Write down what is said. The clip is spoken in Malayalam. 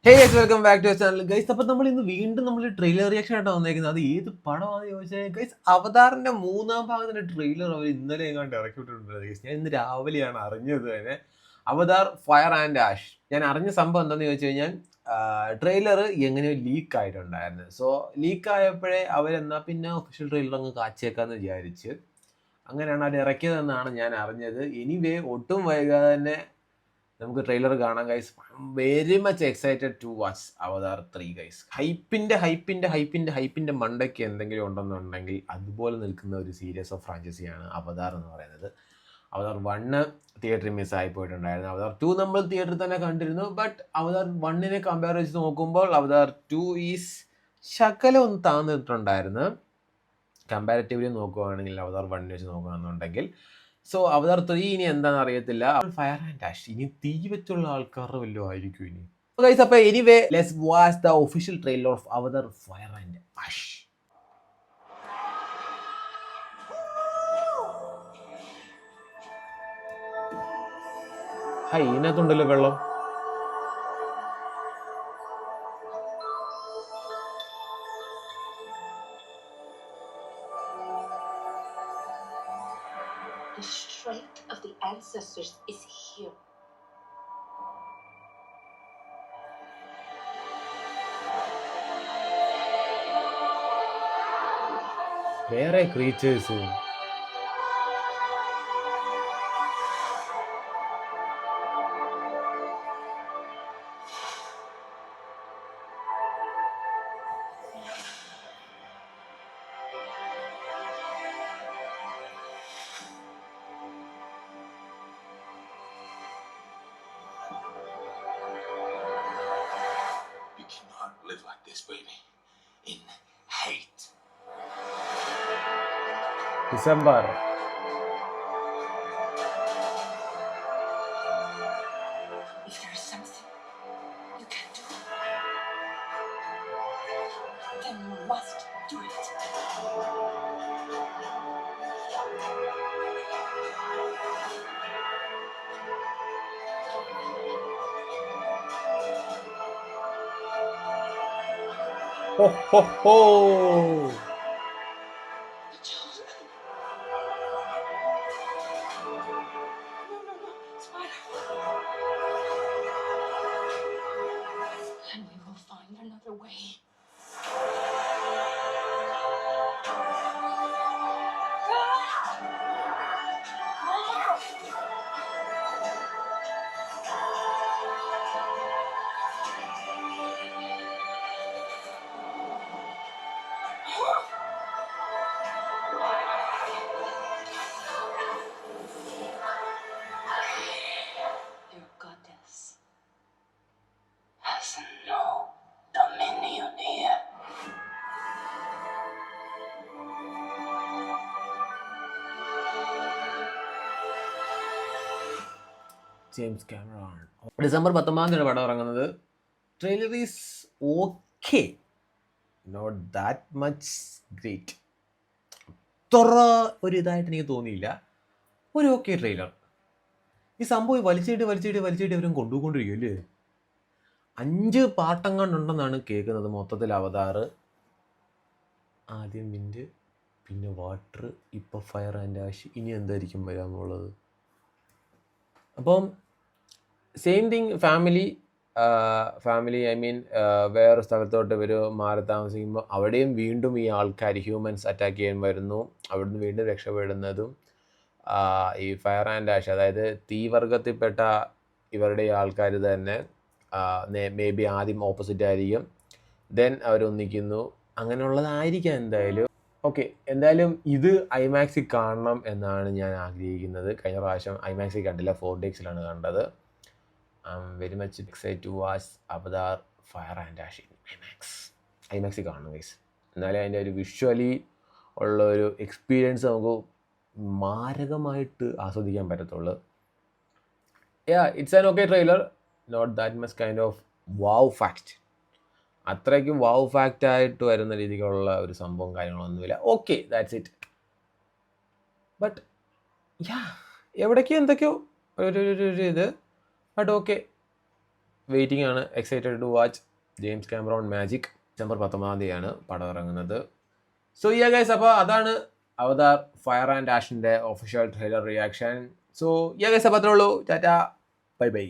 Hey guys, welcome back to channel guys. അപ്പോൾ നമ്മൾ ഇന്ന് വീണ്ടും ട്രെയിലർ റിയാക്ഷൻ ആയിട്ടാണ് വന്നേക്കുന്നത്. അത് ഏത് പടമാണെന്ന് ചോദിച്ചാൽ ഗൈസ്, അവതാറിന്റെ മൂന്നാം ഭാഗത്തിന്റെ ട്രെയിലർ അവർ ഇന്നലെ എങ്ങാണ്ട് ഇറക്കി വിട്ടിട്ടുണ്ട് ഗൈസ്. ഞാൻ ഇന്ന് രാവിലെയാണ് അറിഞ്ഞത് തന്നെ. അവതാർ ഫയർ ആൻഡ് ആഷ്. ഞാൻ അറിഞ്ഞ സംഭവം എന്താണെന്ന് ചോദിച്ചു കഴിഞ്ഞാൽ ട്രെയിലർ എങ്ങനെയോ ലീക്ക് ആയിട്ടുണ്ടായിരുന്നു. സോ ലീക്ക് ആയപ്പോഴേ അവരെന്നാ പിന്നെ ഒഫീഷ്യൽ ട്രെയിലർ അങ്ങ് കാച്ചേക്കാന്ന് വിചാരിച്ച് അങ്ങനെയാണ് അത് ഇറക്കിയതെന്നാണ് ഞാൻ അറിഞ്ഞത്. എനിവേ ഒട്ടും വൈകാതെ തന്നെ നമുക്ക് ട്രെയിലർ കാണാം guys. Very much excited to watch Avatar 3 guys. ഹൈപ്പിന്റെ മണ്ടയ്ക്ക് എന്തെങ്കിലും ഉണ്ടെന്നുണ്ടെങ്കിൽ അതുപോലെ നിൽക്കുന്ന ഒരു സീരീസ് ഓഫ് ഫ്രാഞ്ചൈസിയാണ് അവതാർ എന്ന് പറയുന്നത്. അവതാർ 1 തിയേറ്ററിൽ മിസ്സായി പോയിട്ടുണ്ടായിരുന്നു. അവതാർ 2 നമ്മൾ തിയേറ്ററിൽ തന്നെ കണ്ടിരുന്നു. ബട്ട് അവതാർ 1 കമ്പയർ വെച്ച് നോക്കുമ്പോൾ അവതാർ 2 ഈസ് ശകലം ഒന്ന് താന്നിട്ടുണ്ടായിരുന്നു. കമ്പാരിറ്റീവ്ലി നോക്കുകയാണെങ്കിൽ അവതാർ 1 വെച്ച് നോക്കുകയാണെന്നുണ്ടെങ്കിൽ. സോ അവതാർ 3 ഇനി എന്താണെന്ന് അറിയത്തില്ല. ഫയർ ആൻഡ് ആഷ് ഇനി തീ വെച്ചുള്ള ആൾക്കാരുടെ വല്ലതും ആയിരിക്കും ഇനി. ഗൈസ്, അപ്പോൾ anyway let's watch the official trailer of Avatar fire and ash. Hi, ഇതിനകത്തുണ്ടല്ലോ വെള്ളം. The strength of the ancestors is here. വേറെ creatures. You cannot live like this, baby. In hate. December. If there is something you can do, then you must do it. ഹോ ഹോ ഹോ. The children. No, Spider. And we will find another way. Your goddess has no dominion here. James Cameron. December 19 പടം ഇറങ്ങുന്നത്. Trailer is okay, not that much great. അത്ര ഒരു ഇതായിട്ട് എനിക്ക് തോന്നിയില്ല. ഒരു ഓക്കെ ട്രെയിലർ. ഈ സംഭവം വലിച്ചിട്ട് അവരും കൊണ്ടുപോയിക്കൊണ്ടിരിക്കും അല്ലേ. 5 പാട്ടങ്ങാണ്ടുണ്ടെന്നാണ് കേൾക്കുന്നത് മൊത്തത്തിൽ അവതാർ. ആദ്യം വിൻഡ്, പിന്നെ വാട്ടർ, ഇപ്പോൾ ഫയർ ആൻഡ് ആഷ്. ഇനി എന്തായിരിക്കും വരാനുള്ളത്? അപ്പം same thing family I mean വേറെ സ്ഥലത്തോട്ട് ഇവർ മാറി താമസിക്കുമ്പോൾ അവിടെയും വീണ്ടും ഈ ആൾക്കാർ ഹ്യൂമൻസ് അറ്റാക്ക് ചെയ്യാൻ വരുന്നു. അവിടുന്ന് വീണ്ടും രക്ഷപ്പെടുന്നതും ഈ ഫയർ ആൻഡ് ആഷ്, അതായത് തീവർഗത്തിൽപ്പെട്ട ഇവരുടെ ആൾക്കാർ തന്നെ മേ ബി ആദ്യം ഓപ്പോസിറ്റ് ആയിരിക്കും, ദെൻ അവരൊന്നിക്കുന്നു. അങ്ങനെയുള്ളതായിരിക്കാം എന്തായാലും. ഓക്കെ, എന്തായാലും ഇത് ഐമാക്സിൽ കാണണം എന്നാണ് ഞാൻ ആഗ്രഹിക്കുന്നത്. കഴിഞ്ഞ പ്രാവശ്യം ഐമാക്സിൽ കണ്ടില്ല, 4DXിലാണ് കണ്ടത്. I am very much excited to watch Avatar fire and ash in ഐമാക്സിൽ കാണണം ഗൈസ്. എന്നാലേ അതിൻ്റെ ഒരു വിഷ്വലി ഉള്ള ഒരു എക്സ്പീരിയൻസ് നമുക്ക് മാരകമായിട്ട് ആസ്വദിക്കാൻ പറ്റത്തുള്ളൂ. It's an okay trailer, not that much kind of wow fact. അത്രയ്ക്കും വാവ് ഫാക്റ്റായിട്ട് വരുന്ന രീതിക്കുള്ള ഒരു സംഭവം കാര്യങ്ങളൊന്നുമില്ല. Okay, that's it. ബട്ട് എവിടേക്കോ എന്തൊക്കെയോ ഒരു ഇത്. ബട്ട് ഓക്കെ, വെയിറ്റിംഗ് ആണ്, excited to watch James Cameron magic. December 19 പടം ഇറങ്ങുന്നത്. സോ ഗൈസ്, അപ്പോൾ അതാണ് അവതാർ ഫയർ ആൻഡ് ആഷിൻ്റെ official trailer reaction. So guys, അപ്പോൾ അത്രേ ഉള്ളൂ. Tata, bye by.